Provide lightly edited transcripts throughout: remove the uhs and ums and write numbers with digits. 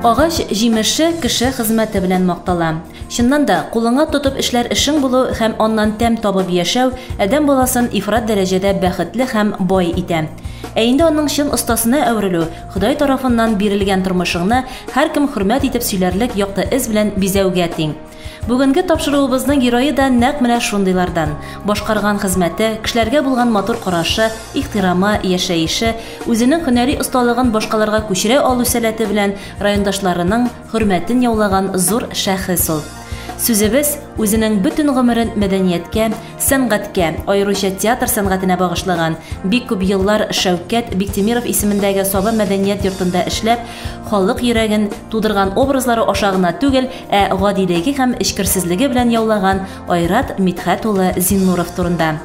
Агач җимеше кеше хезмәте белән мактала. Чыннан да, кулыңа тотып эшләр эшең булу һәм аннан тәм табып яшәү адәм баласын ифрат дәрәҗәдә бәхетле һәм бай итә. Ә инде аның чын остасына әверелү, Ходай тарафыннан бирелгән тормышыңны һәркем хөрмәт итеп сөйләрлек якты эз белән бизәүгә тиң. Бүгенге тапшыруыбызның герое да нәкъ менә шундыйлардан. Башкарган хезмәте, кешеләргә булган матур карашы, ихтирамы, яшәеше, үзенең һөнәри осталыгын башкаларга күчерә алу сәләте белән райондашларының хөрмәтен яулаган зур шәхес ул. Сүзебез үзенең бөтен гомерен мәдәнияткә, сәнгатькә, аеруча театр сәнгатенә багышлаган, бик күп еллар Шәүкәт Биктимиров исемендәге Саба мәдәният йортында эшләп, халык йөрәген тудырган образлары аша гына түгел, ә гадилеге һәм эчкерсезлеге белән яулаган Айрат Мидхәт улы Зиннуров турында.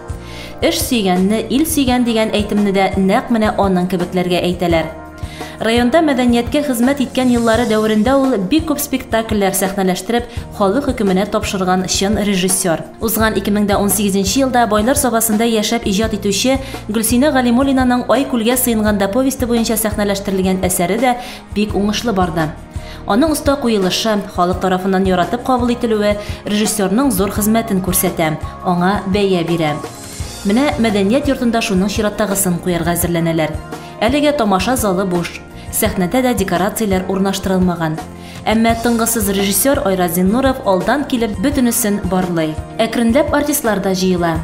Эш сөйгәнне ил сөйгән дигән әйтемне дә нәкъ менә аның кебекләргә әйтәләр. Районда мәдәнияткә хезмәт иткән еллары дәверендә ул бик күп спектакльләр сәхнәләштереп, халык хөкеменә тапшырган чын режиссер. Узган 2018 елда Байлар Сабасында яшәп иҗат итүче Гөлсинә Галимуллинаның Ай күлгә сыенганда повесте буенча сәхнәләштерелгән әсәре дә бик уңышлы барды. Аның оста куелышы, халык тарафыннан яратып кабул ителүе режиссерның зур хезмәтен күрсәтә, аңа бәя бирә. Менә мәдәният йортында шуның чираттагысын куярга әзерләнәләр. Әлегә тамаша залы буш, сәхнәдә дә декорацияләр урнаштырылмаган. Әмма тыңгысыз режиссер Айрат Зиннуров алдан килеп бөтенесен барлый. Әкренләп артистлар да җыела.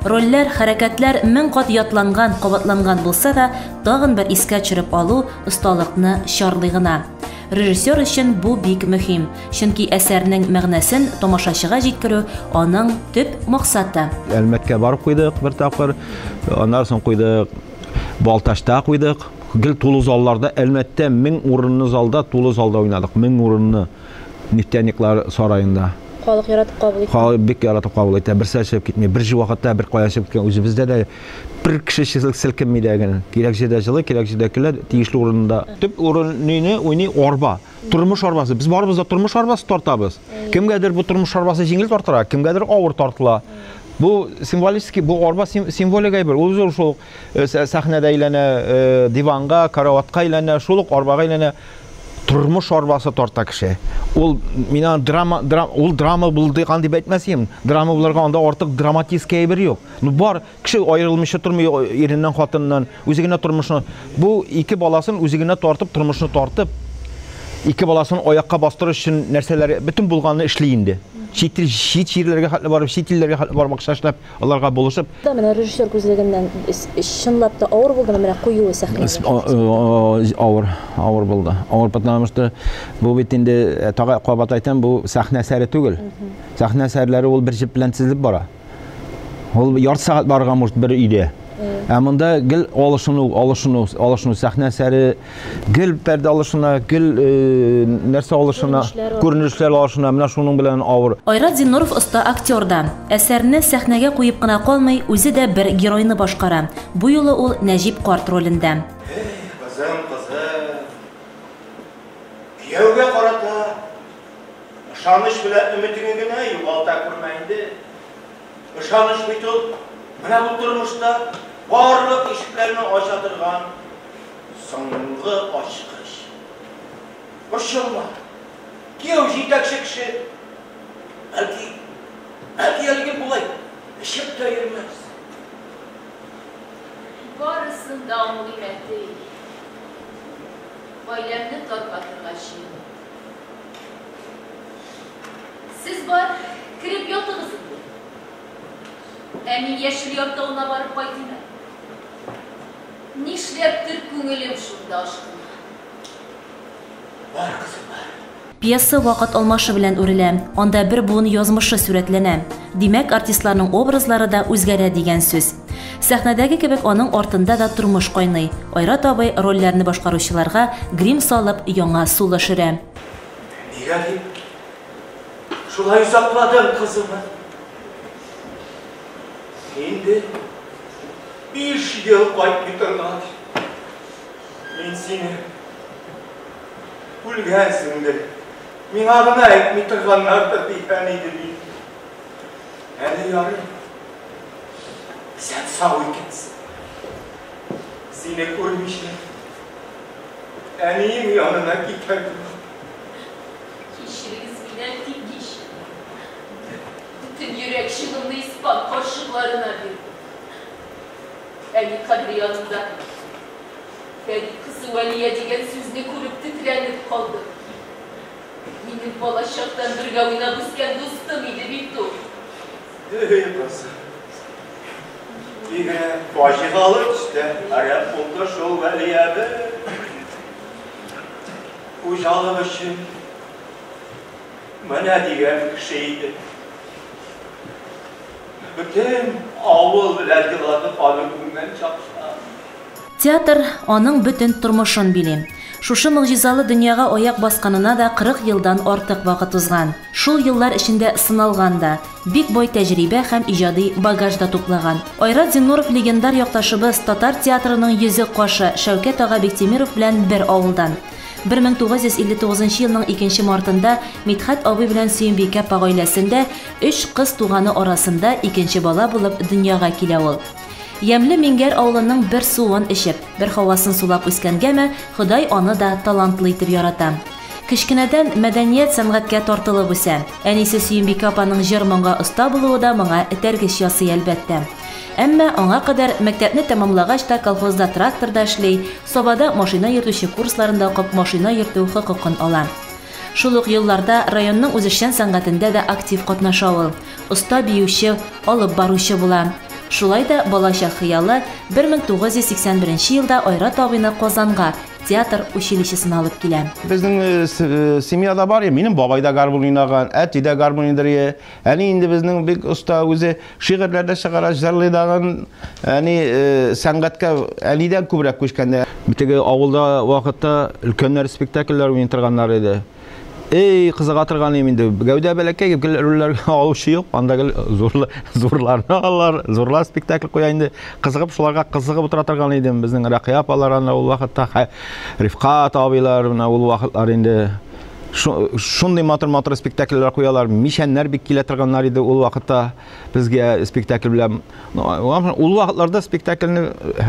Рольләр, хәрәкәтләр мең кат ятланган, кабатланган булса да, тагын бер искә төшереп алу осталыкны чарлый гына. Режиссер өчен бу бик мөһим, чөнки әсәрнең мәгънәсен тамашачыга җиткерү аның төп максаты. Әлмәткә барып куйдык бер тапкыр, аннан соң куйдык Балташта куйдык. Гел тулы залларда, Әлмәттә 1000 урынлы залда, тулы залда уйнадык. 1000 урынлы нефтяниклар сарайында. Халык яратып кабул итә. Халык бик яратып кабул итә. Бер сәчеп китмей, бер вакытта бер каян чыгып киткән үзебездә дә бер кеше селкенми дигән. Кирәк җирдә җылы, кирәк җирдә көлә, тиешле урында. Төп урынны уйный арба. Тормыш арбасы. Без барыбыз да тормыш арбасы тартабыз. Кемгәдер бу тормыш арбасы җиңел тартыра, кемгәдер авыр тартыла. Bu simvolistiki, bu arba simvolik bir. O'zi shu sahnada aylana, divanga, karavotga aylana, shu arbaga aylana turmush arbasi torta kishi. Ul mena drama bo'ldi deb aytmasam, drama bularga unda ortiq dramatiskiy bir yo'q. Bor kishi ayrilmishi turmuyor erindən, xotindan, o'zigina turmushni, bu iki balasini o'zigina tortib, turmushni tortib, iki balasini oyoqqa bostirish uchun narsalar bütün bo'lganini ishlaydi. Şit yerlərə xətlə barıb, şit illərə xətlə barmaq şaşlab, onlarga buluşub. Mənə rejissor gözləyindən şınlap da ağır buldu, mənə qoyuyor səhnələr. Ağır buldu. Ağır patlamışdı. Bu bitində tağa qabat aytan bu səhnə əsəri түгел. Səhnə əsərləri ol bir jip bilən tizilib bara. Ol yarım saat barğan bir ide. Әмында гел алышыну сәхнә əsəri, гел pərdə alışına, гел нәрсә alışına, күренешләр alışına, менә шуның белән авыр. Айрат Зиннуров оста актердан. Әсәрне сәхнәгә куеп кына калмый, үзе дә бер геройны башкара. Бу юлы ул Нәҗип карт ролендә. Кызым, кияүгә карата ышаныч белән өметеңне генә югалта күрмә инде. Ышаныч бит ул менә бу тормышта барлык ишекләрне ача торган соңгы ачкыч. Ошолма. Кияү җитәкче кеше. Бәлки әлегә булай. Эшеп тә йөрмәс. Барысын да аңлыймәте. Гаиләмне таркатырга чын. Сез бар, кирип ятыгыз. Әмин яшел яртауына барып кайтыйм. Нишләптер күңелем шунда ашкына. Бар кызым бар. Пьеса вакыт алмашы белән үрелә. Анда бер буын язмышы сүрәтләнә. Димәк, артистларның образлары да үзгәрә дигән сүз. Сәхнәдәге кебек аның артында да тормыш кайный. Айрат абый рольләрне башкаручыларга грим салып яңа сулы ширә. Нигә дип? Шулай сакладым кызымны. Инде 5 ел кайтмый торган. Мин сине үлгәнсеңдер. Миңа гына әйтми торганнар да дигән иде бит. Әле ярый. Сен сау икәнсең. Сине күрмичә. Әнием янына киткән. yaşımını ispat koşullarına bir. Eli kadri yanında. Beni kızı Veliye diyen sözünü kurup titrenip kaldı. Benim balaşaktan bir gavina busken dostum idi bitti. Yapasın. Yine başı kalır işte. Arap oldu şol Veliye be. Ucalımışım. Bana diyen kişiydi. Bütün avul bilərdiladı palımından çapışlar. Театр аның бөтен тормышын били. Шушы мөгъҗизалы дөньяга аяк басканына да 40 елдан артык вакыт узган. Шул еллар эчендә сыналган да, бик бай тәҗрибә һәм иҗади багаж да туплаган. Айрат Зиннуров легендар якташыбыз татар театрының йөзе кашы Шәүкәт ага Бектемиров белән бер авылдан. 1959 елның 2 мартында Мидхәт абый белән Сөембикә апа гаиләсендә 3 кыз туганы арасында икенче бала булып дөньяга килә ул. Ямлы Мингәр авылының бер суын эчеп, бер һавасын сулап үскәнгәме, Ходай аны да талантлы итеп ярата. Кечкенәдән мәдәният сәнгатькә тартылып үсә. Әнисе Сөембикә апаның җыр-моңга оста булуы да моңа этәргеч ясый әлбәттә. Әмма аңа кадәр мәктәпне тәмамлагач та колхозда тракторда эшли, Сабада машина йөртүче курсларында укып машина йөртү хокукын ала. Шул ук елларда районның үзешчән сәнгатендә дә актив катнаша ул. Оста биюче, алып баручы була. Шулай да балачак хыялы 1981 елда Айрат абыйны Казанга театр училищесына алып килә. Безнең семьяда бар я, минем бабай да гармон уйнаган, әти дә гармон уйный. Әни инде безнең бик оста үзе шигырьләрдә чыгара, җырлый даган, әни сәнгатькә әнидән күбрәк күчкәндә. Битеге авылда вакытта өлкәннәр спектакльләр уйный торганнар иде. Ey kızığa tırganıyım indi. Gövde belki röllerge aluşu yok. Andaki zorlarını alırlar. Zorlar spektakl koya indi. Kızıgıp şularga kızıgıp otura tırganıydım. Bizning Raqiya apalarına ol vaqtda Rifqat abilarına ol vaqtlar indi. Şunday matır spektakllar koyalar. Mişenler bik kile tırganlar idi ol vaqtda bizge spektakl bilen. Ol vaqtlarda spektaklni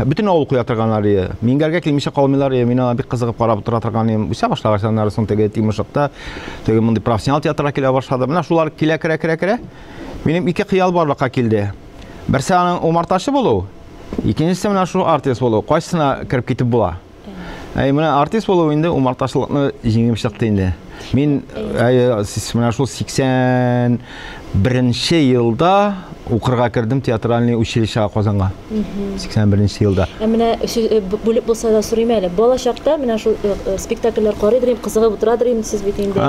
bütün avul koya tırganlar idi. Mingerge kilmişe kavmilar idi. Mina bik kızıgıp qarab otura tırganıyım. Üse başlagarsanlar son tege timuşakta. Tege mundi profesyonel teatra kile başladı. Mina şular kile kire. Benim iki xiyal barlıqqa kildi. Birisi anın umartaşı bolu. İkincisi mina şu artist bolu. Qaysına kirib ketib bula. Mina artist bolu indi umartaşılıqni jеңimчиликте indi. Мен мына шул 81 елда укырга кирдим театральный училищега Казанга. 81 елда. Менә бүлеп булса да сорыйм әле. Балачакта менә шул спектакльләр карыйдыр, кызыгып утырадыр инде сез бит инде.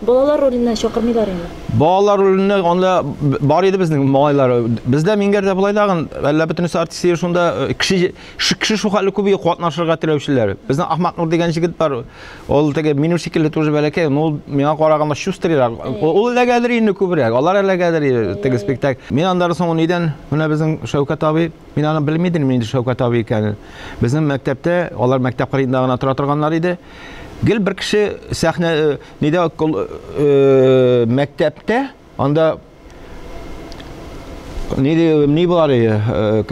Балалар ролына чакырмыйлар инде. Балалар ролына анда бар иде безнең малайлар. Бездә Мингәрдә булай дагын, әллә бөтен артистлар шунда кеше шу хәле күбе катнашырга теләүчеләр. Безнең Ахмат Нур дигән җегет бар. Ул теге минем шикелле тоже бәләкәй, ул миңа караганда шустрырак. Ул эләгәдер инде күбрәк. Алар эләгәдер теге спектакль. Мин андан соң нидән менә безнең Шәүкәт абый, мин аны белмидем инде Шәүкәт абый икәнен. Безнең мәктәптә алар мәктәп кырыенда гына тора торганнар иде. Гел бер кеше сәхнә нидә мәктәптә анда не бар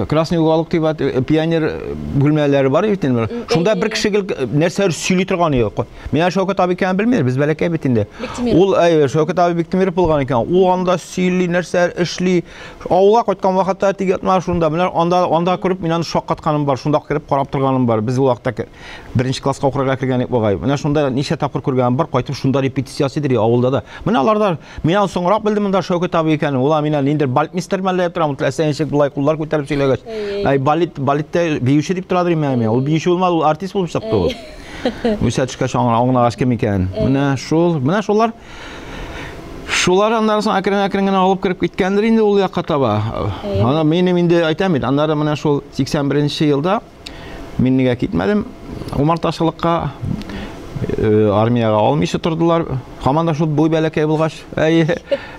Красный уголок дип пионер бүлмәләре бар бит инде. Шунда бер кеше нәрсә сөйли торган иде. Менә Шәүкәт абый икән белмәдем, без бәләкәй бит инде. Ул Шәүкәт абый Бектемиров булган икән. Ул анда сөйли нәрсә эшли. Авылга кайткан вакытта тигәтмә шунда. Менә анда күреп мин аны шаккатканым бар. Шунда кирип карап торганым бар. Без ул вакытта 1нче класска укырга кергән идек бугай. Менә шунда ничә тапкыр күргәнем бар. Кайтып шунда репетициясы дир авылда да. Менә аларда мин соңрак белдем монда Шәүкәт абый икән. Ул мин инде балетмистер Тұрам әсәншек бұлай құллар көтеріп сөйлегеш. Балетте биючі деп тұрадыр емен. Ол биючі болмады, ол артист болып шақты ол. Өсә түшкәш аңына ашкем екен. Міне шулар андарысын әкірін алып кіріп кеткендір енді ол яққа таба. Менім енді айтам еді. Андары міне шул 81 елда мен неге кетмедім. Умарташылыққа армияға алмайшы тұрдылар. Хаманда шул бой бәләкәй булгач,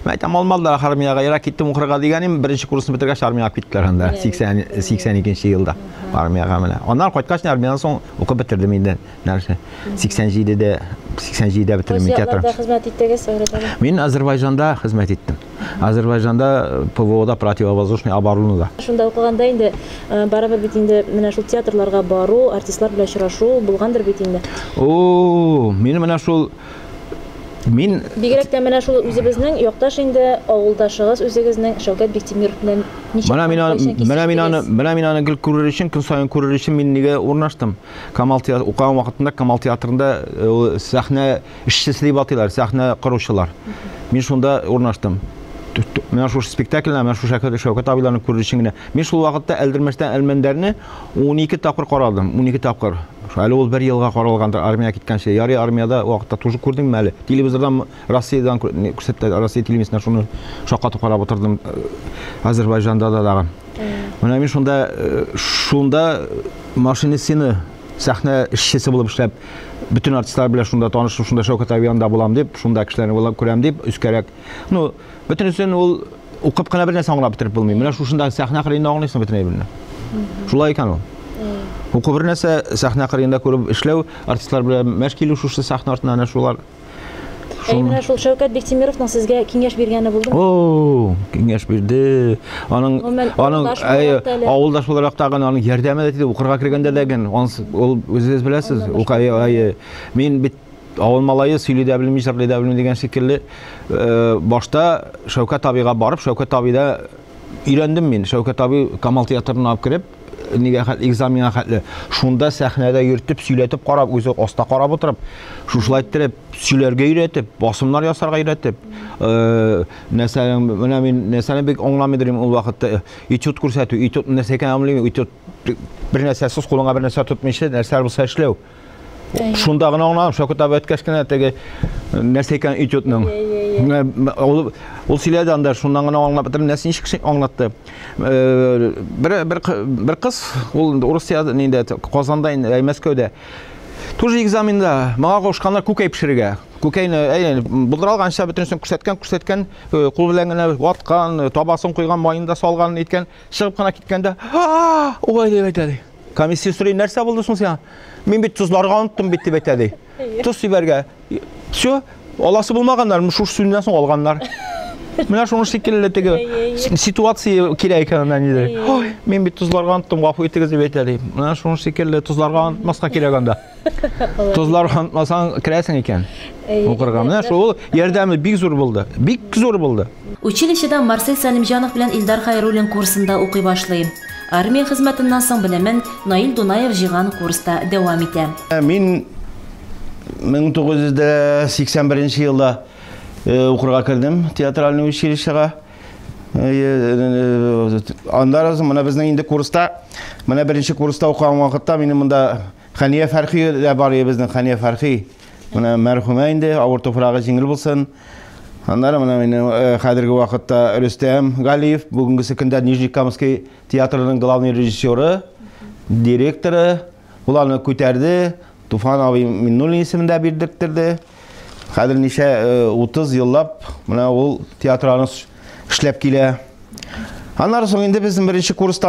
мәйтәм алмалар армияга яра киттем укырга дигәнем, 1нче курсны бетергәч армияга киттеләр анда 82 елда армияга менә. Аннан кайткач армиядан соң укып бетердем инде. Нәрсә 87дә бетердем театр. Хезмәт иттегез Айрат. Мин Азәрбайҗанда хезмәт иттем. Азәрбайҗанда ПВОда противовоздушный оборонада. Шунда укыганда инде барабер бит инде менә шул театрларга бару, артистлар белән очрашу булгандыр бит инде. Мин менә шул Мин Бигрәк тә менә шул үзебезнең якташ инде авылдашыгыз үзегезнең Шәүкәт Биктимиров белән ничек Менә аны гел күрер өчен, көн сайын күрер өчен мин нигә урнаштым. Камал театры укыган вакытында Камал театрында сәхнә эшчесе дип атыйлар, сәхнә коручылар. Мин шунда урнаштым. Менә шул спектакльне, менә шул Шәүкәт абыйларны күрер өчен генә. Мин шул вакытта Әлдермештән Әлмәндәрне 12 тапкыр карадым, 12 тапкыр. Әле ул 1 елга каралгандыр, армияга киткәнче. Ярый армияда вакытта тоже күрдем әле. Телевизордан Россиядән күрсәтте, Россия телевизорына шуны шаккатып карап утырдым. Азәрбайҗанда да дагы. Менә мин шунда машинистны сәхнә эшчесе булып эшләп, bütün артистлар белән шунда танышып, шунда Шәүкәт абый янында булам дип, шунда кешеләрне булып күрәм дип, үскәрәк. Ну, бөтенесен ул укып кына бер нәрсә аңлап бетереп булмый. Менә шушында сәхнә кырыенда аңлыйсың бөтенләй белне. Шулай икән ул. Укып бер нәрсә сәхнә кырыенда күреп эшләү, артистлар белән мәш килү шушы сәхнә артында әнә шулар. Менә шул Шәүкәт Биктимировның сезгә киңәш биргәне булдымы? О, киңәш бирде. Аның авылдаш буларак та аның ярдәме дә диде, укырга кергәндә дә ул үзегез беләсез, мин бит авыл малайы сөйли дә белми, җырлый да белми дигән шикелле, башта Шәүкәт абыйга барып, Шәүкәт абыйда өйрәндем мин. Шәүкәт абый Камал театрына алып кереп, нигә экзаменга хәтле. Шунда сәхнәдә йөртеп, сөйләтеп карап, үзе аста карап утырып, шушылай иттереп, сөйләргә өйрәтеп, басымнар ясарга өйрәтеп. Менә мин нәрсәне бик аңламыйдым ул вакытта. Этюд күрсәтү, этюд нәрсә икән аңламыйм, этюд бер нәрсәсез кулыңа бер нәрсә тотмыйча, нәрсә булса эшләү. Шунда гына аңладым, Шәүкәт абый әйткәч кенә теге нәрсә икән этюдның. Ул сөйләде анда, шуннан гына аңлап бетердем, нәрсә ничек аңлатты. Бер кыз, ул Русиядә инде, Казанда инде, Мәскәүдә. Тоже экзаменда мага кушканнар күкәй пешерергә. Күкәйне булдыралганча бөтенсен күрсәткән, кул белән генә ваткан, табасын куйган, майында салган иткән, чыгып кына киткәндә, ой дип әйтә. Комиссия сорый, нәрсә булды соң сиңа? Мин бит тузларга оныттым бит дип әйтә ди. Туз сибәргә. Всё, аласы булмаганнар, шушы сүннән соң алганнар. Менә шуның шикелле теге ситуация кирәк икән диде. Ой, мин бит тузларга оныттым, гафу итегез дип әйтә ди. Менә шуның шикелле тузларга онытмаска кирәк анда. Тузларга онытмасаң керәсең икән. Укырга. Менә шул ярдәме бик зур булды. Бик зур булды. Училищеда Марсель Салимҗанов белән Илдар Хайруллин курсында укый башлый. Армия хезмәтеннән соң белемен Наил Дунаев җыйган курста дәвам итә. Мин 1981 елда укырга кирдем театральный училищега. Андан соң менә безнең инде курста, менә беренче курста укыган вакытта минем монда Хания Фәрхи дә бар иде, безнең Хания Фәрхи. Менә мәрхүмә инде, авыр туфрагы җиңел булсын. Аннары менә минем хәзерге вакытта Рөстәм Галиев, бүгенге көндә Нижнекамский театрының главный режиссеры, директоры, уларны күтәрде. Туфан абый Миннуллин исемендә бирдерде. Хәзер ничә 30 еллап менә ул театрны эшләп килә. Аннары соң инде безнең беренче курс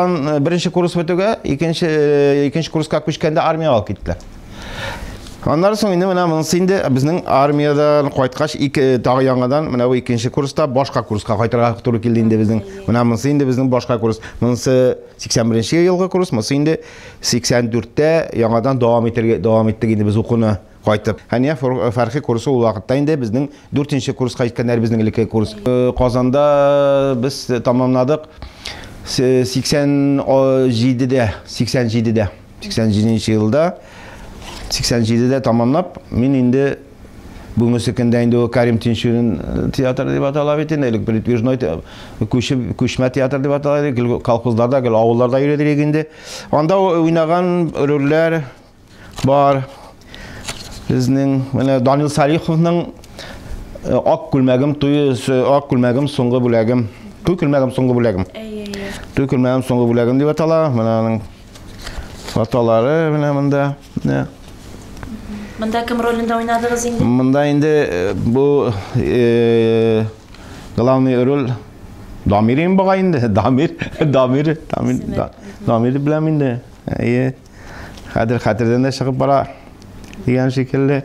бетүгә, икенче курска күчкәндә армияга алып киттеләр. Аннары соң инде менә монысы инде безнең армиядан кайткач тагы яңадан менә бу икенче курста башка курска кайтырга туры килде инде безнең. Менә монысы инде безнең башка курс. Монысы 81 елгы курс, монысы инде 84тә яңадан дәвам иттек инде без укуны кайтып. Хания Фәрхи курсы ул вакытта инде безнең 4нче курска киткәннәр безнең элекке курс. Казанда без тамамладык 87 елда 87-дә тамамлап, мин инде бүгенге көндә инде Карим Тинчурин театры дип атала бит инде, передвижной күчмә театр дип атала иде, колхозларда, авылларда йөрәдек инде. Анда уйнаган рольләр бар. Безнең менә Данил Салиховның Ак күлмәгем соңгы бүләгем. Туй күлмәгем соңгы бүләгем дип атала. Менә аның фотолары менә монда. Монда кем ролендә уйнадыгыз инде? Монда инде бу главный роль Дамирин буга инде. Дамир беләм инде. Хәтердән дә чыгып бара дигән шикелле.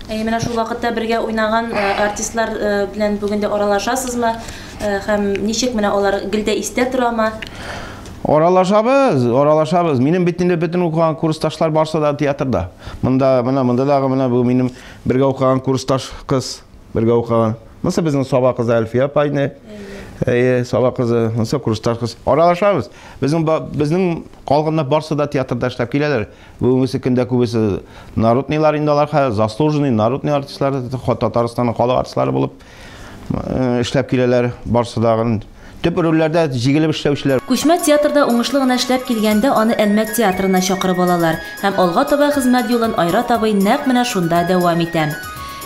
Менә шул вакытта бергә уйнаган артистлар белән бүген дә аралашасызмы? Һәм ничек менә алар гелдә истә торамы? Аралашабыз. Минем бит инде бөтен укыган курсташлар барса да театрда. Монда дагы менә бу минем бергә укыган курсташ кыз birga o'qigan. Mesela bizning sobiq qiz Alfiya payni. Sobiq qizi, mesela kurslar qiz. Aralashamiz. Bizning qolganda barsida teatrda ishlab keladilar. Bugungi kunda ko'bisi narodniylar indalar, zaslуженный народный artistlar, Tataristonning qolgan artistlari bo'lib ishlab keladilar barsidag'in. Tüp rollerde jigilib işlevçiler. Күчмә театрда уңышлы гына эшләп килгәндә аны Әлмәт театрына чакырып алалар һәм алга таба хезмәт юлын Айрат абый нәкъ менә шунда дәвам итә.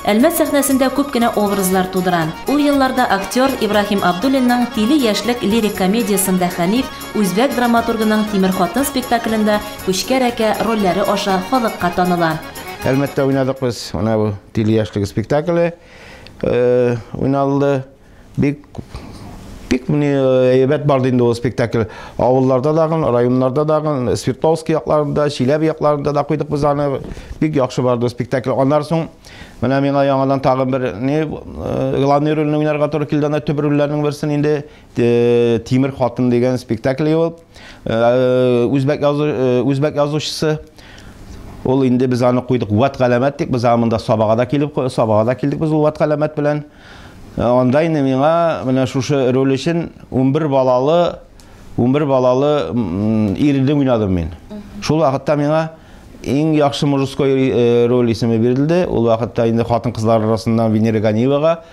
Әлмәт сәхнәсендә күп кенә образлар тудыра. Ул елларда актер Ибрахим Абдуллинның тиле яшьлек лирик комедиясында Хәниф, үзбәк драматургының Тимер хатын спектаклендә күчкәрәкә рольләре аша халыкка таныла. Әлмәттә уйнадык biz, ана бу тиле яшьлек спектакле. Уйналды Pek evet vardı indi o spektakl. Avullarda dağın, rayonlarda dağın, Svirtovski yaklarında, Şilebi yaklarında da koyduk biz anı. Pek yaxşı vardı o spektakl. Ondan sonra bana mena yangadan tağın bir ılanı rolünü oynarga to'g'ri keldi. Ana tüp rollarning birisini indi Timir Xotun degan spektakl ol. O'zbek yozuvchisi. Ol indi biz anı koyduk Vat Qalamat deb biz amında sabagada keldik biz Vat Qalamat bilan. Onda indi mena şu rol için 11 balalı iride oynadım men. Şol vaqtda mena eng yaxshi mujskoy rol ismi berildi. Ol vaqtda indi xotin qizlar arasından Venera Ganiyevaga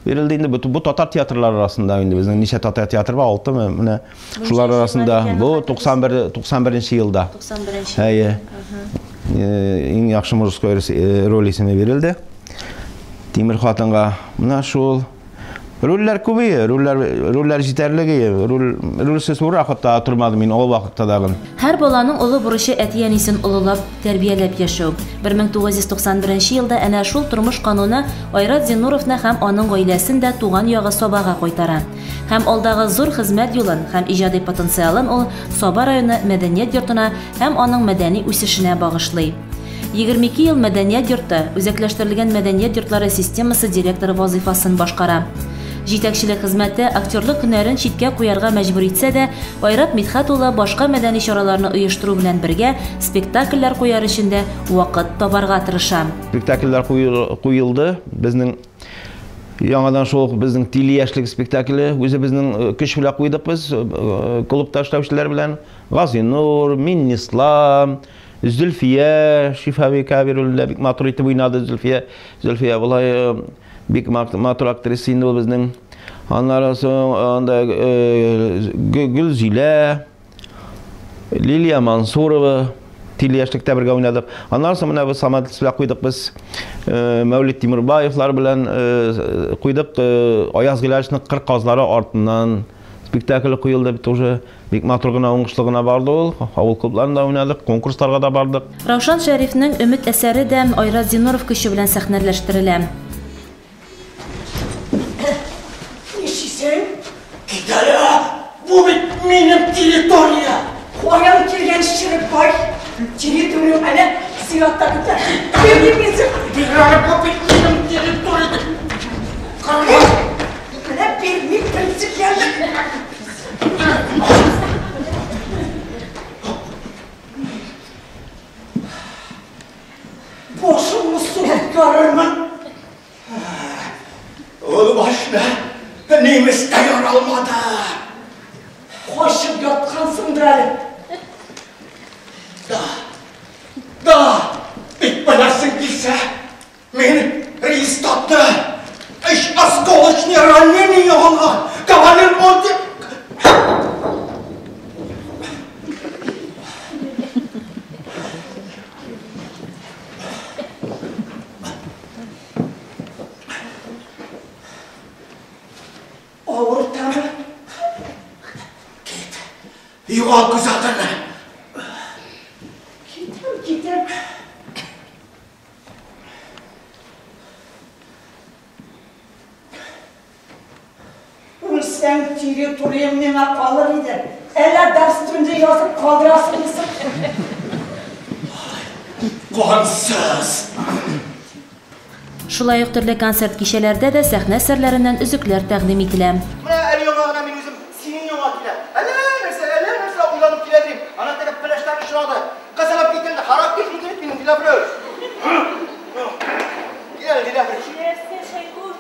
berildi. Indi bu tatar teatrlar arasında indi bizning necha tatar teatr var 6 mı? Mena şular arasında bu 91-yılda. 91-yil. Hayır. Eng yaxshi mujskoy rol ismi berildi. Timir Xotunga mena şol roller көбейе, roller җитәрлеге, рольсез ура хатта турмады мин ул вакытта дагы. Һәр баланың улы бурычы әти-әнисен улылап, тәрбияләп яшәү. 1991 елда әнә шул тормыш кануны Айрат Зинуровны һәм аның гаиләсен дә туган ягы Сабага кайтара. Һәм алдагы зур хезмәт юлын һәм иҗади потенциалын ул Саба районы мәдәният йортына һәм аның мәдәни үсешенә багышлый. 22 ел мәдәният йорты, үзәкләштерелгән мәдәният йортлары системасы директоры вазифасын башкара. Җитәкчелек хезмәте актерлык һөнәрен читкә куярга мәҗбүр итсә дә, Айрат Мидхәт улы башка мәдәни чараларны оештыру белән бергә спектакльләр куяр өчен дә вакыт табарга тырыша. Спектакльләр куелды. Безнең яңадан шул безнең тиле яшьлек спектакле, үзе безнең көч белән куйдык без клубта эшләүчеләр белән. Газинур, Минислам, Зөлфия, Шифави Кабирулла бик матур итеп уйнады Зөлфия булай бик матур актриса инде ул безнең. Аннан соң Гөлзилә, Лилия Мансурова тиле яшьлектә бергә уйнадык. Аннан соң менә без Самат белән куйдык без Мәүлид Тимербаевлар белән куйдык Аяз Гыйлашның 40 казлары артыннан спектакль куелды бит уже. Бик матур гына уңышлы гына барды ул. Авыл клубларында уйнадык, конкурсларга да бардык. Раушан Шәрифнең Өмет әсәре дә Айрат Зинуров көче белән сәхнәләштерелә. Bu benim teritoriya. Koyan kirgen şirik var. Teritorium ana siyatta gider. Benim bu benim teritoriyada. Ana benim prensiplerle. Boşum musluk görürmün. Oğlum başına neyimiz dayan almadı. Koşup yatkansındır Ali. Da, bitmelersin gitse, beni reis tattı. İş askolaçni rannenin yollar, kavanın oldu. Ortamı. Yuva kuzatana. Gidelim. Sen teritoriyumdan kalır idi. Eller ders tünde yazıp kaldırasın mısın? Kansız. Шулай ук төрле концерт кичәләрдә дә сәхнә серләреннән үзекләр тәкъдим ителә. Менә әле яңа мин үзем синең яңа килә. Әле нәрсә уйланып киләдем. Ана теләп пеләштәр шулады. Кызылып киткәндә харап китмәде минем килә бер. Килә. Нәрсә шәйкүр?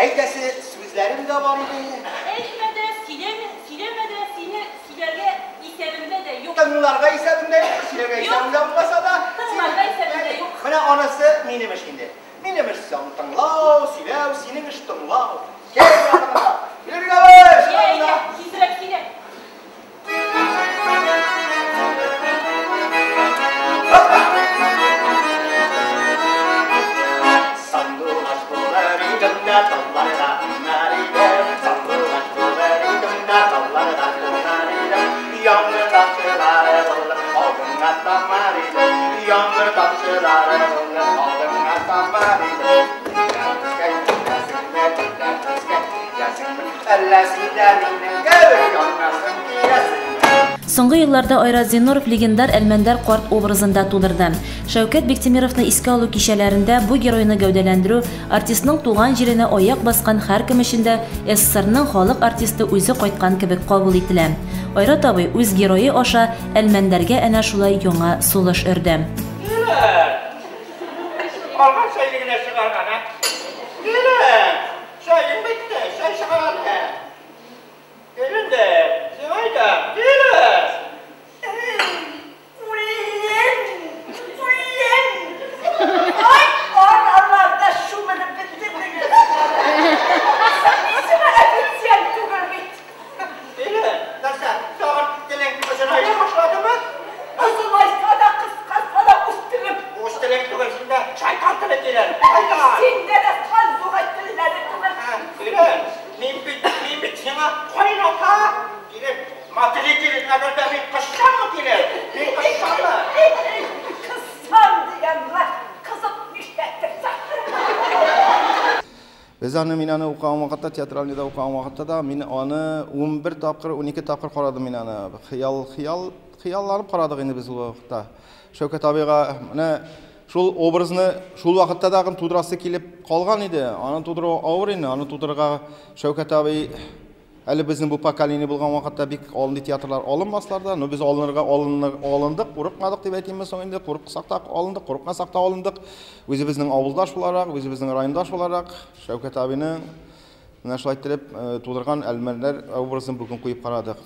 Әйтәсе сүзләрем дә бар иде. Әйтмәдә, сөйләмәдә, сөйләргә исәбемдә дә юк. Тыңларга исәбемдә юк, сөйләргә исәбемдә булмаса да, Тыңларга исәбемдә юк. Менә анысы минем эш инде. Минем эш тыңлау, сөйләү, синең эш тыңлау. Кел янымда. Билергә бар. Тизрәк сөйлә. Соңгы елларда Айрат Зиннуров легендар Әлмәндәр карт образында тудырды. Шәүкәт Биктимировны искә алу кичәләрендә бу геройны гәүдәләндерү артистның туган җиренә аяк баскан һәркем өчен дә СССРның халык артисты үзе кайткан кебек кабул ителә. Айрат абый үз герое аша Әлмәндәргә әнә шулай яңа сулыш өрде. Алган шәйлегенә чыгарган, шәйен бетте, шәй чыгарган. Gelinde, Zühayda, gelin. Ay, oralarda şu beni bitti bugün. Sen ofisiyel tuğur bit. Gelin, nasıl? Sağır dilek başına başladı mı? Nasıl başladı kıskasa da üstünüm. Bu dilek tuğurunda şeytan dilek gelir. Sinde de kan zuğaytlıları tuğur. Gelin, min bit sana koyun ota. Gelin, matili gelin, kadar da min kışan mı gelin? Min kışan mı? Kıssan diyenler kızıp müştettirsen. Biz аны мин аны укыган вакытта, театральныйда укыган вакытта да мин аны 11 тапкыр, 12 тапкыр карадым мин аны. Хыялланып карадык инде без ул вакытта. Шәүкәт абыйга менә шул образны шул вакытта да тудырасы килеп калган иде. Аны тудыру авыр инде. Аны тудырга Шәүкәт абый әле безнең бу поколение булган вакытта бик алынды театрлар алынмаслар да, но без алындык, курыкмадык дип әйтәм соң инде, курыксак та алындык, курыкмасак та алындык. Үзебезнең авылдаш буларак, үзебезнең райондаш буларак Шәүкәт абыйның менә шулай итеп тудырган Әлмәндәр образын бүген куеп карадык.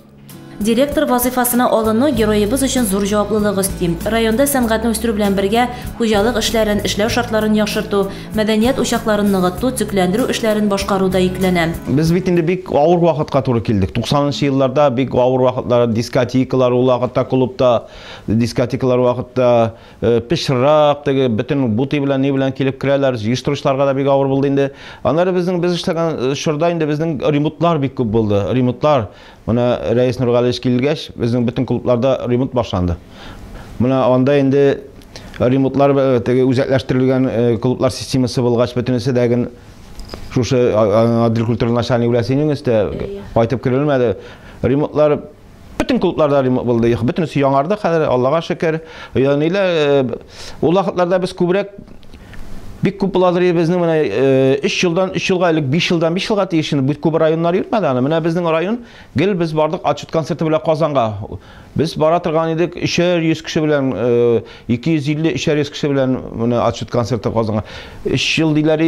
Директор вазифасына алыну героебыз өчен зур җаваплылык өсти. Районда сәнгатьне үстерү белән бергә хуҗалык эшләрен, эшләү шартларын яхшырту, мәдәният учакларын ныгыту, төзекләндерү эшләрен башкаруда икләнә. Без бит инде бик авыр вакытка туры килдек. 90-нчы елларда бик авыр вакытлар, дискотекалар ул вакытта, клубта дискотекалар вакытта пешрак, теге бөтен бути белән ни белән килеп керәләр, җыештырышларга да бик авыр булды инде. Аннары без эшләгән шурда инде безнең ремонтлар бик күп булды. Ремонтлар Мына Рәис Нургалич килгәч, безнең бөтен клубларда ремонт башланды. Мына анда инде ремонтлар теге үзәкләштерелгән клублар системасы булгач, бөтенесе дәген шушы Адил культура начальник беләсенең өстә кайтып керелмәде. Ремонтлар бөтен клубларда ремонт булды. Бөтенесе яңарды, хәзер Аллага шөкер. Ягъни ул вакытларда без күбрәк бик күп буладыр безнең менә 3 елдан 3 елга элек 5 елдан 5 елга тиешен бит күп районнар йөрмәде аны. Менә безнең район гел без бардык отчет концерты белән Казанга. Без бара торган идек 300 кеше белән 250-300 кеше белән менә отчет концерты Казанга. 3 ел диләр,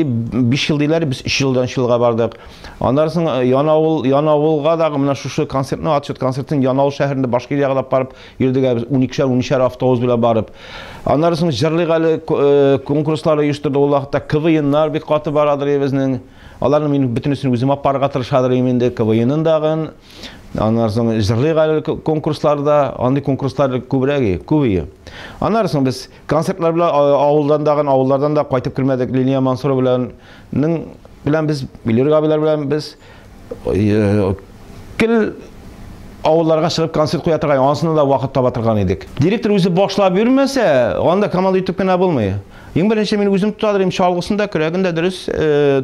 5 ел диләр, без 3 елдан 3 елга бардык. Аннан соң Янавылга да менә шушы концертны отчет концертын Янавыл шәһәрендә Башкирияга да барып йөрдек, 12-13 автобус белән барып. Аннан соң җырлык әле конкурслар оештырды. Ул вакытта КВНнар бик каты барадыр безнең. Аларны мин бөтенесен үзем апарга тырышадыр инде КВНның дагы. Аннан соң җырлык конкурсларда, андый конкурслар күбәйе. Аннан соң без концертлар белән авыллардан да кайтып килмәдек. Лилия Мансурова белән без Билер абилар белән без кил авылларга чыгып концерт куя торган, ансына да вакыт таба торган идек. Директор үзе башлап йөрмәсә, анда команда итеп кенә булмый. Иң беренче мин үзем тутадырым, чалгысында, көрәгендә дөрес,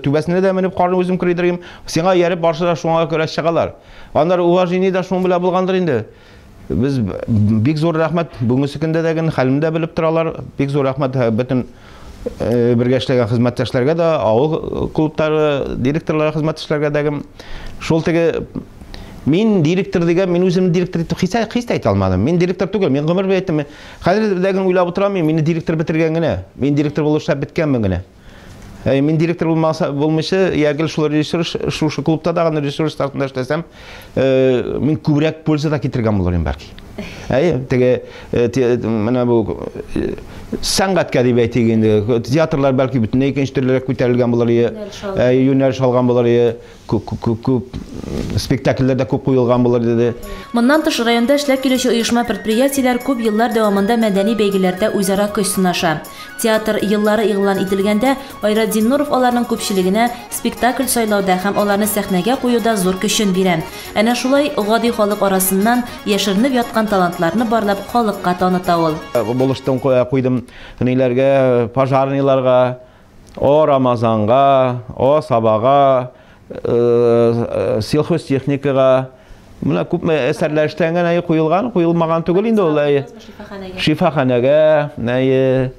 түбәсенә дә менеп карны үзем киридерим. Сиңа ярып барсалар шуңа күрә чыгалар. Аннары уважение да шуң белән булгандыр инде. Без бик зур рәхмәт бүгенге көндә дәген хәлемдә белеп торалар. Бик зур рәхмәт бөтен бергә эшләгән хезмәттәшләргә дә, авыл клублары директорлары хезмәттәшләргә дә шул теге Мин директор дигән, мин үзем директор итеп хис әйтә алмадым. Мин директор түгел, мин гомер бәйтем. Хәзер дәген уйлап утырам, мин директор бетергән генә. Мин директор булып эшләп биткәнмен генә. Мен директор болмышы, егер шул режиссер, шушы клубта дагы режиссер стартында эшләсәм, мен күбрәк польза да китергән булыр инде бәлки. Теге менә бу сәнгатькә дип әйтегәндә, театрлар бәлки бөтенләй икенче төрлерәк күтәрелгән булыр, юнәлеш алган булыр, күп спектакльләрдә күп куелган булыр диде. Моннан тыш районда эшләп килүче оешма предприятиеләр күп еллар дәвамында мәдәни бәйгеләрдә үзара көч сынаша. Театр еллары игълан ителгәндә, Айратдин Нуров аларның күпчелегенә спектакль сайлауда һәм аларны сәхнәгә куюда зур көчен бирә. Әнә шулай гади халык арасыннан яшеренеп яткан талантларны барлап халыкка таныта ул. Булыштым куйдым ниләргә, пожарнийларга, о Рамазанга, о Сабага, сельхозтехникага, менә күпме әсәрләр эшләнгән, куелган, куелмаган түгел инде ул. Шифаханәгә,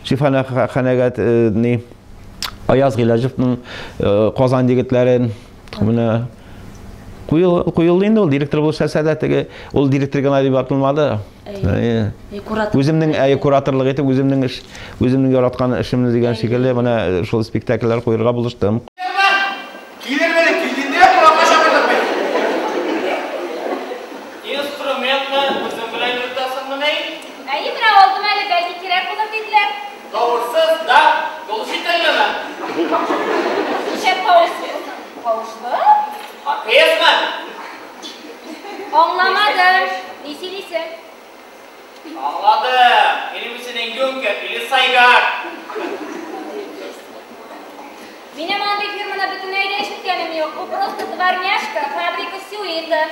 шифаханәгә ни Аяз Гыйлаҗевның Казан егетләрен менә куелды инде ул директор булса сәдәтеге, ул директорга дип атылмады. Үземнең кураторлык итеп, үземнең яраткан эшемне дигән шикелле менә шул спектакльләр куярга булыштым. Anlamadım. Neyse. Anladım. Benim için engönke, ili saygar. Benim anda firmada bütün neyde işitkenim yok. Bu просто дворняжка, fabrika süyüydü.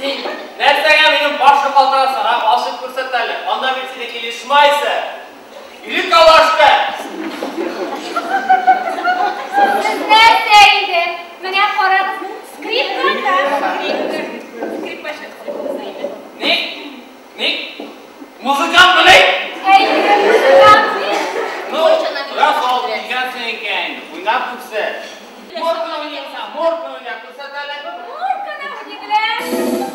Sen, nersege benim başı kaltarasın, ha? Aşık fırsatlarla. Ondan bir sene gelişmaysa. Yürü kalaşka. Siz nerseydi? Mene koradın. Skripka da. Skripka şarkı. Ne? Muzikant mı ne? Hey, muzikant mı? No, biraz oldu. Dikkat senin kendin. Bundan kutsa. Morkana oynayamsan, morkana oynayamsan. Fırsatlarla. Morkana oynayabilir.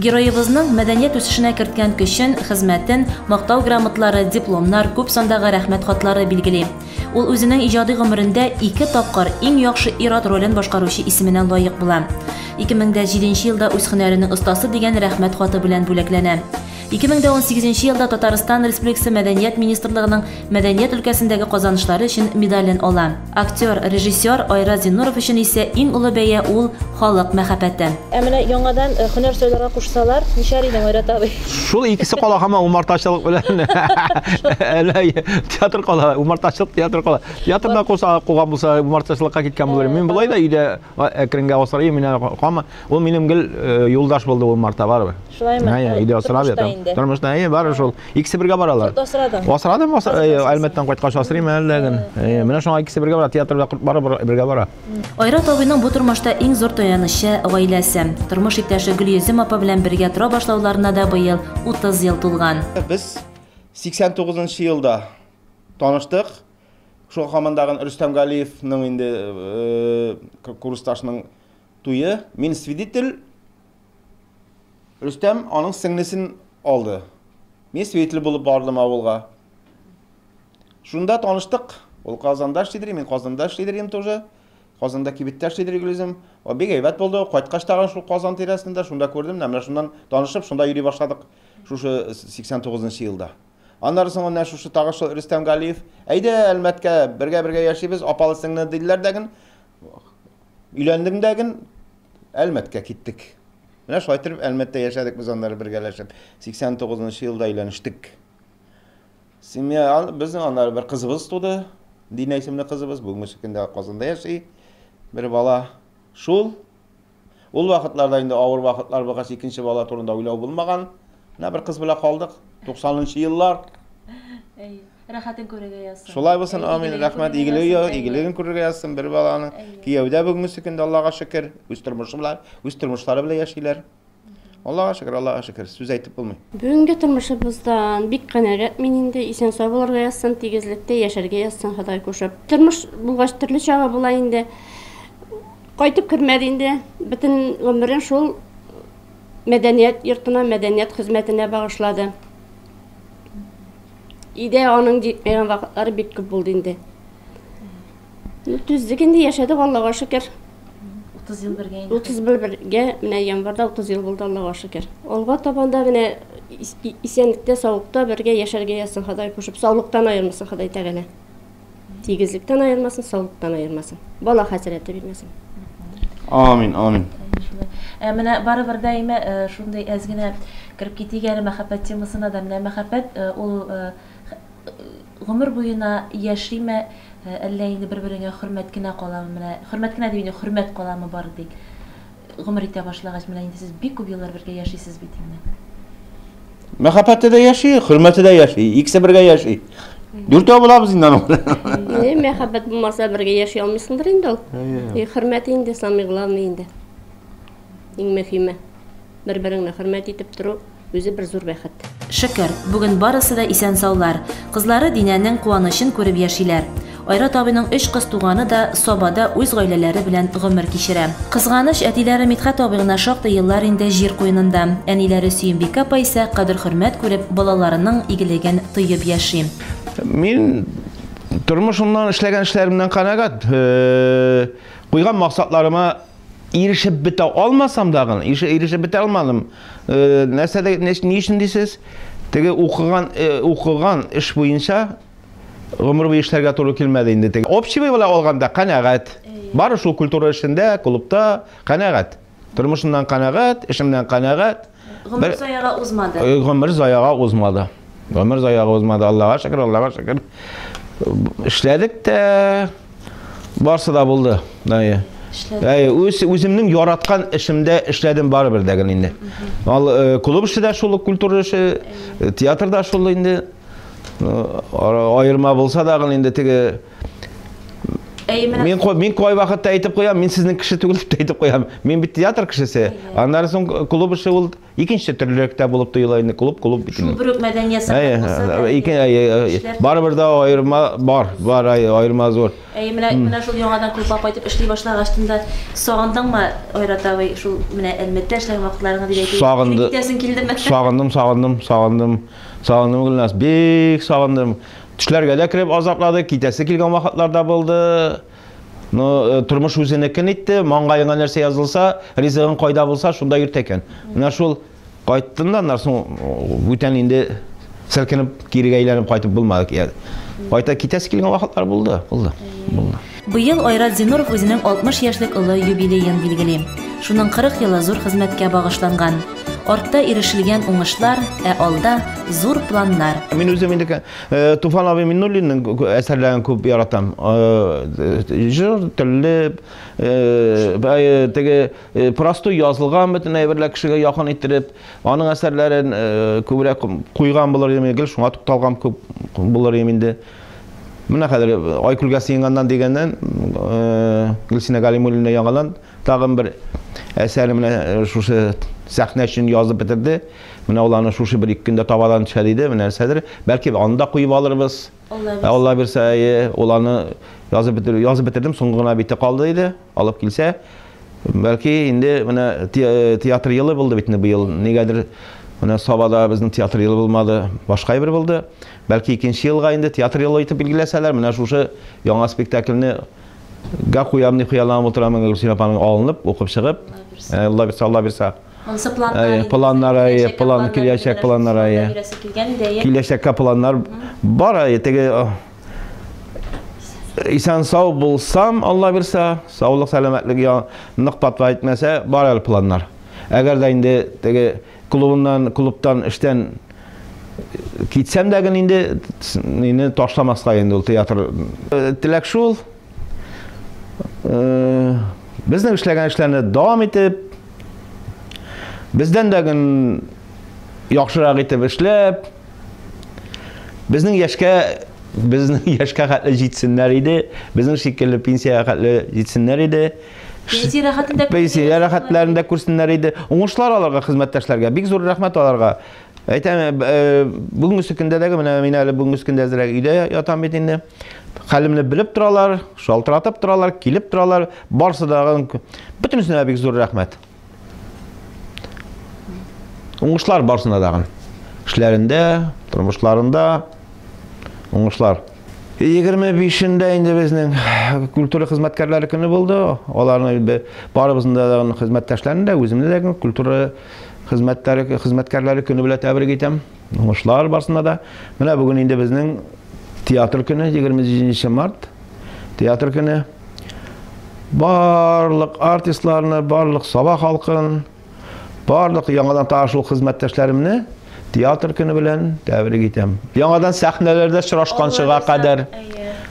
Героебызның мәдәният үсешенә керткән көчен, хезмәтен, мактау грамоталары, дипломнар, күп сандагы рәхмәт хатлары билгели. Ул үзенең иҗади гомерендә 2 тапкыр иң яхшы ир-ат ролен башкаручы исеменә лаек була. 2007 елда үз һөнәренең остасы дигән рәхмәт хаты белән бүләкләнә. 2018 елда Татарстан Республикасы Мәдәният министрлыгының мәдәният өлкәсендәге казанышлары өчен медален ала. Актер, режиссер Айратдин Нуров өчен исә иң улы бәя ул халык мәхәббәте. Менә яңадан һөнәр сөйләргә кушсалар, нишәр идең Айрат абый? Шул икесе кала һәм умартачылык белән. Әле театр кала, умартачылык театр кала. Театрда куган булса, умартачылыкка киткән булыр. Мин булай да өйдә әкренгә асрый, мине кама. Ул минем гел юлдаш булды ул марта барыбы. Шулаймы? Әйе, өйдә асрап ятам. инде. Тормышта бар шул. Икесе бергә баралар. Асырадың. Асырадым, әлмәттән кайткач асырыйм әлләген. Менә шуңа икесе бергә бара, театрда бергә бара. Айрат абыйның бу тормышта иң зур таянышы гаиләсе. Тормыш иптәше Гөлйөзем апа белән бергә тора башлауларына да быел 30 ел тулган. Без 89 елда таныштык. Шул командагы Рөстәм Галиевның инде курсташның туйы. Мин свидетель. Рөстәм аның сеңлесен алды. Мин свидетель булып бардым авылга. Шунда таныштык. Ул Казанда эшлидер, мин Казанда эшлидер тоже. Казанда кибеттә эшлидер Гөлйөзем. Бик әйбәт булды. Кайткач тагын шул Казан тирәсендә шунда күрдем. Менә шуннан танышып, шунда йөри башладык. Шушы 89 елда. Аннан соң шушы тагы Рөстәм Галиев, әйдә Әлмәткә бергә яшибез, апалы сеңне диделәр дәген. Өйләндем дәген, Әлмәткә киттек. Менә шулай итеп Әлмәттә яшәдек без аннары бергәләшеп. 89 елда өйләнештек. Семья безнең аннары бер кызыбыз туды. Динә исемле кызыбыз, бүгенге көндә Казанда яши. Бер бала. Шул ул вакытларда инде авыр вакытлар булгач икенче бала турында уйлау булмаган. Менә бер кыз белән калдык. 90-нчы еллар. Рәхәтен күрергә язсын. Шулай булсын, амин, рәхмәт. Игелеген күрергә язсын бер баланы. Кияүдә бүгенге көндә Аллага шөкер, үз тормышлары белән яшиләр. Аллага шөкер, сүз әйтеп булмый. Бүгенге тормышыбыздан бик канәгать мин инде, исән сау булырга язсын, тигезлектә яшәргә язсын Ходай кушып. Тормыш булгач төрле чага була инде. Кайтып кермәде инде. Бөтен гомерен шул мәдәният йортына, мәдәният хезмәтенә багышлады. Иде аның җитмәгән вакытлары бик күп булды инде. Түздек инде яшәдек, Аллага шөкер. 30 ел бергә инде. 31 бергә, менә январда 30 ел булды, Аллага шөкер. Алга табанда менә исәнлектә, саулыкта бергә яшәргә язсын Ходай кушып, саулыктан аермасын Ходай Тәгалә. Тигезлектән аермасын, саулыктан аермасын. Бала хәсрәте бирмәсен. Амин, амин. Менә барыбер даимә шундый әзгенә кирип китигән мәхәббәт темасына да менә мәхәббәт ул гомер буена яшиме, әллә инде бер-береңә хөрмәт кенә каламы, менә хөрмәт кенә дип хөрмәт каламы бар дик. Гомер итә башлагач менә инде сез бик күп еллар бергә яшисез бит инде. Мәхәббәте дә яши, хөрмәте дә яши, икесе бергә яши. Дүртәү булабыз инде аның. Мәхәббәт булмаса бергә яши алмыйсыңдыр инде ул. Хөрмәт инде самый главный инде. Иң мөһиме. Бер-береңне хөрмәт итеп тору үзе бер зур бәхет. Шөкер, бүген барысы да исән саулар. Кызлары Динәнең куанычын күреп яшиләр. Айрат абыйның 3 кыз туганы да Сабада үз гаиләләре белән гомер кичерә. Кызганыч, әтиләре Митхәт абыйына шактый еллар инде җир куенында. Әниләре Сөембикә апа исә кадер-хөрмәт күреп балаларының игелеген тоеп яши. Мин тормышымнан эшләгән эшләремнән канәгать. Куйган максатларыма ирешеп бетә алмасам дагы, ирешеп бетә алмадым. Нәрсәдә ни өчен дисез? Теге укыган эш буенча гомер буе эшләргә туры килмәде инде. Теге общий белән алганда канәгать. Бары шул культура эшендә, клубта канәгать. Тормышымнан канәгать, эшемнән канәгать. Гомер заяга узмады. Гомер заяга узмады. Гомер заяга узмады. Аллага шөкер, Аллага шөкер. Эшләдек тә барсы да булды. Үземнең яраткан эшемдә эшләдем барыбер дәген инде. Ал клуб эше дә шул, культура эше, театрда шул инде. Аерма булса дагы инде теге Мин кой вакытта әйтеп куям, мин сезнең кеше түгел дип әйтеп куям. Мин бит театр кешесе. Аннан соң клуб эше ул икенче төрлелектә булып тоела инде, клуб бит. Шул бер мәдәният сәхнәсе. Барыбер да аерма бар, аерма зур. Менә шул яңадан клубка кайтып эшли башлагачтында сагындыңмы, Айрат абый, шул менә Әлмәттә эшләгән вакытларыңны дип әйтеп, китәсең килдеме? Сагындым Гөлнас, бик сагындым. Төшләргә дә кирип азаплады, китәсе килгән вакытларда булды. Тормыш үзенекен итте, маңгаеңа нәрсә язылса, ризыгың кайда булса, шунда йөртә икән. Менә шул кайттымдан соң бүтән инде селкенеп кирегә әйләнеп кайтып булмады. Кайта китәсе килгән вакытлар булды. Быел Айрат Зинуров үзенең 60 яшьлек улы юбилеен билгели. Шуның 40 елы зур хезмәткә багышланган. артта ирешелгән уңышлар, алда зур планнар. Мен үзем инде Туфан абый Миннуллинның әсәрләрен күп яратам. Җыр, телле, теге простой язылган бөтен әйберләр кешегә якын иттереп, аның әсәрләрен күбрәк куйган булыр идем, шуңа тукталган күп булыр идем инде. Менә хәзер Айкүлгә сыйганнан дигәннән Гөлсинә Галимуллина яңадан тагын бер әсәре менә шушы сәхнә өчен язып бетерде. Менә уларны шушы бер 2 көндә табадан төшә диде. Менә нәрсәдер, бәлки анда куеп алырбыз. Алла бирсә, уларны язып бетердем, соңгы гына бите калды иде. Алып килсә, бәлки инде менә театр елы булды бит быел. Нигәдер менә Сабада безнең театр елы булмады, башка бер булды. Бәлки 2нче елга инде театр елы итеп билгеләсәләр, менә шушы яңа спектакльне га куям дип хыялланып утырамын, Гөлсинә апаның алынып, укып чыгып. Алла бирсә. План киләчәк планнары. Киләчәккә планнар бар, теге исән сау булсам, Алла бирсә, саулык сәламәтлек нык патва итмәсә, бар әле планнар. Әгәр дә инде теге клубтан эштән китсәм дә инде мине ташламаска инде ул театр. Теләк шул. Безнең эшләгән эшләрне дәвам итеп, бездән дә яхшырак итеп эшләп, безнең яшькә хәтле җитсеннәр иде, безнең шикелле пенсия хәтле җитсеннәр иде. Пенсия рәхәтләрендә күрсеннәр иде. Уңышлар аларга, хезмәттәшләргә бик зур рәхмәт аларга. Әйтәм, бүгенге көндә дә мин әле бүгенге көндә әзрәк өйдә ятам бит инде. Хәлемне белеп торалар, шалтыратып торалар, килеп торалар. Барсы да бөтенесенә бик зур рәхмәт. Уңышлар барсына дагы. Эшләрендә, тормышларында уңышлар. 25-нче инде безнең культура хезмәткәрләре көне булды. Аларны барыбызның да хезмәттәшләрне дә, үземне дә культура хезмәткәрләре көне белән тәбрик итәм. Уңышлар барсына да. Менә бүген инде безнең театр көне 27 март. Театр көне. Барлык артистларны, барлык Саба халкын, барлык яңадан ташыл хезмәттәшләремне театр көне белән тәбрик итәм. Яңадан сәхнәләрдә очрашканчыга кадәр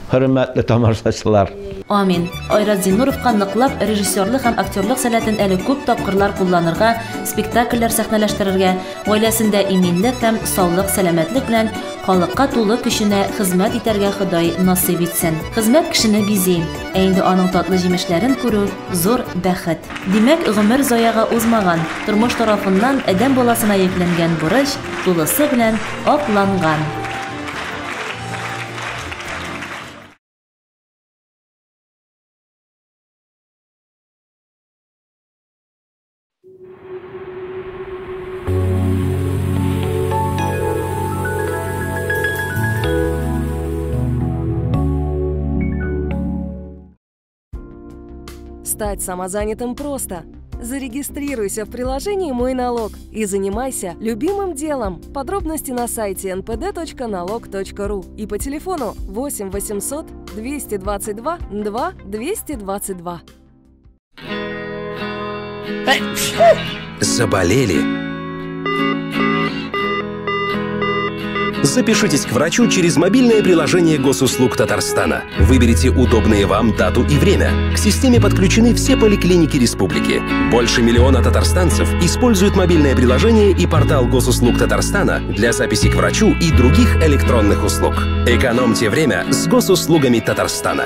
хөрмәтле тамашачылар. Амин. Айрат Зинуровка ныклап режиссерлык һәм актерлык сәләтен әле күп тапкырлар кулланырга, спектакльләр сәхнәләштерергә, гаиләсендә иминлек һәм саулык, сәламәтлек белән халыкка тулы көченә хезмәт итәргә Ходай насыйп итсен. Хезмәт кешене бизи, инде аның татлы җимешләрен күрү зур бәхет. Димәк, гомер заяга узмаган, тормыш тарафыннан адәм баласына йөкләнгән бурыч тулысы белән акланган. Стать самозанятым просто. Зарегистрируйся в приложении «Мой налог» и занимайся любимым делом. Подробности на сайте npd.nalog.ru и по телефону 8 800 222 2 222. Заболели? Запишитесь к врачу через мобильное приложение Госуслуг Татарстана. Выберите удобные вам дату и время. К системе подключены все поликлиники республики. Больше 1 миллиона татарстанцев используют мобильное приложение и портал Госуслуг Татарстана для записи к врачу и других электронных услуг. Экономьте время с госуслугами Татарстана.